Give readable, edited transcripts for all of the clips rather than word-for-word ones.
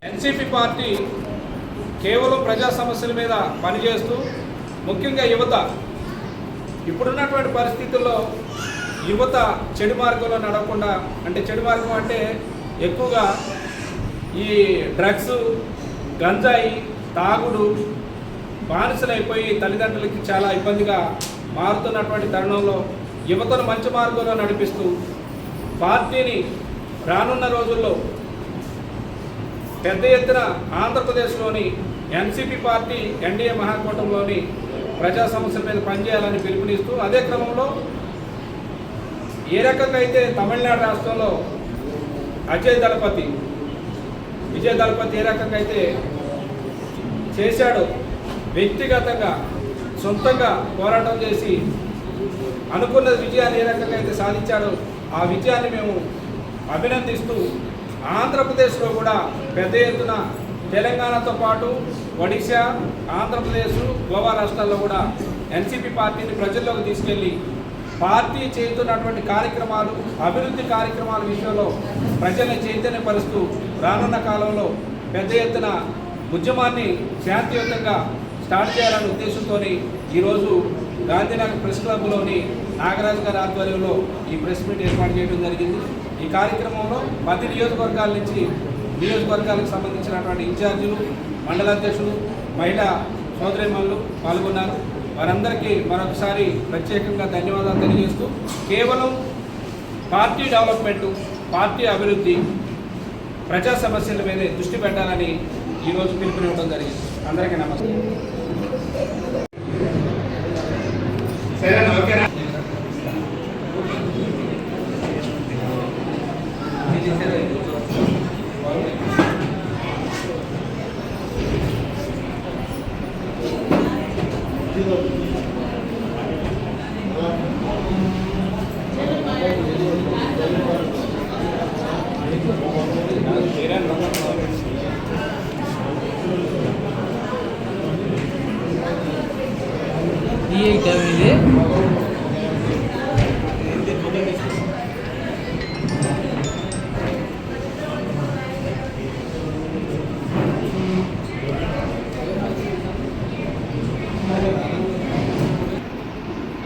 NCP party కేవలం ప్రజా సమస్యల మీద పనిచేస్తూ ముఖ్యంగా యువత ఇప్పుడున్నటువంటి పరిస్థితుల్లో యువత చెడు మార్గంలో నడవకుండా, అంటే చెడు మార్గం అంటే ఎక్కువగా ఈ డ్రగ్స్, గంజాయి, తాగుడు బానిసలైపోయి తల్లిదండ్రులకి చాలా ఇబ్బందిగా మారుతున్నటువంటి తరుణంలో యువతను మంచి మార్గంలో నడిపిస్తూ పార్టీని రానున్న రోజుల్లో పెద్ద ఎత్తున ఆంధ్రప్రదేశ్లోని ఎన్సీపీ పార్టీ ఎన్డీఏ మహాకూటమిలోని ప్రజా సమస్యల మీద పనిచేయాలని పిలుపునిస్తూ, అదే క్రమంలో ఏ రకంగా అయితే తమిళనాడు రాష్ట్రంలో విజయ్ దళపతి ఏ రకంగా అయితే చేశాడో, వ్యక్తిగతంగా సొంతంగా పోరాటం చేసి అనుకున్న విజయాన్ని ఏ రకంగా అయితే సాధించాడో ఆ విజయాన్ని మేము అభినందిస్తూ ఆంధ్రప్రదేశ్లో కూడా పెద్ద ఎత్తున తెలంగాణతో పాటు ఒడిశా, ఆంధ్రప్రదేశ్, గోవా రాష్ట్రాల్లో కూడా ఎన్సీపీ పార్టీని ప్రజల్లోకి తీసుకెళ్ళి పార్టీ చేస్తున్నటువంటి కార్యక్రమాలు, అభివృద్ధి కార్యక్రమాల విషయంలో ప్రజల్ని చైతన్యపరుస్తూ రానున్న కాలంలో పెద్ద ఎత్తున ఉద్యమాన్ని శాంతియుతంగా స్టార్ట్ చేయాలనే ఉద్దేశంతో ఈరోజు గాంధీనగర్ ప్రెస్ క్లబ్లోని నాగరాజు గారి ఆధ్వర్యంలో ఈ ప్రెస్ మీట్ ఏర్పాటు చేయడం జరిగింది. ఈ కార్యక్రమంలో 10 నియోజకవర్గాల నుంచి నియోజకవర్గాలకు సంబంధించినటువంటి ఇన్ఛార్జీలు, మండలాధ్యక్షులు, మహిళా సోదరీమణులు పాల్గొన్నారు. వారందరికీ మరొకసారి ప్రత్యేకంగా ధన్యవాదాలు తెలియజేస్తూ కేవలం పార్టీ డెవలప్మెంటు, పార్టీ అభివృద్ధి, ప్రజా సమస్యల మీదే దృష్టి పెట్టాలని ఈరోజు పిలుపునివ్వడం జరిగింది. అందరికీ నమస్కారం.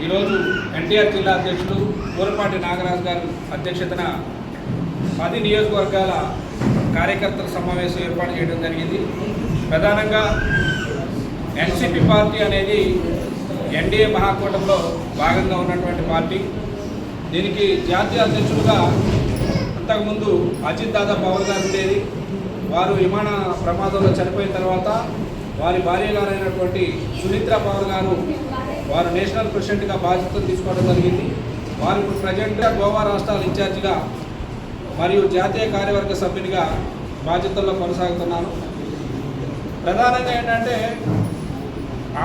ఈరోజు ఎన్టీఆర్ జిల్లా అధ్యక్షులు పూలపాటి నాగరాజు గారు అధ్యక్షతన 10 నియోజకవర్గాల కార్యకర్తల సమావేశం ఏర్పాటు చేయడం జరిగింది. ప్రధానంగా ఎన్సీపీ పార్టీ అనేది ఎన్డీఏ మహాకూటమిలో భాగంగా ఉన్నటువంటి పార్టీ. దీనికి జాతీయ అధ్యక్షులుగా అంతకుముందు అజిత్ దాదా పవర్ గారు ఉండేది. వారు విమాన ప్రమాదంలో చనిపోయిన తర్వాత వారి భార్య గారైనటువంటి సునీత్రా పవర్ గారు వారు నేషనల్ ప్రెసిడెంట్గా బాధ్యతలు తీసుకోవడం జరిగింది. వారు ఇప్పుడు ప్రజెంట్గా గోవా రాష్ట్రాల ఇన్ఛార్జిగా మరియు జాతీయ కార్యవర్గ సభ్యునిగా బాధ్యతల్లో కొనసాగుతున్నాను. ప్రధానంగా ఏంటంటే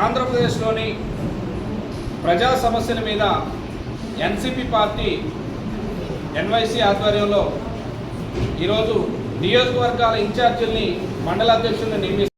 ఆంధ్రప్రదేశ్లోని ప్రజా సమస్యల మీద ఎన్సీపీ పార్టీ ఎన్వైసీ ఆధ్వర్యంలో ఈరోజు నియోజకవర్గాల ఇన్ఛార్జీల్ని, మండలాధ్యక్షుల్ని నియమిస్తారు.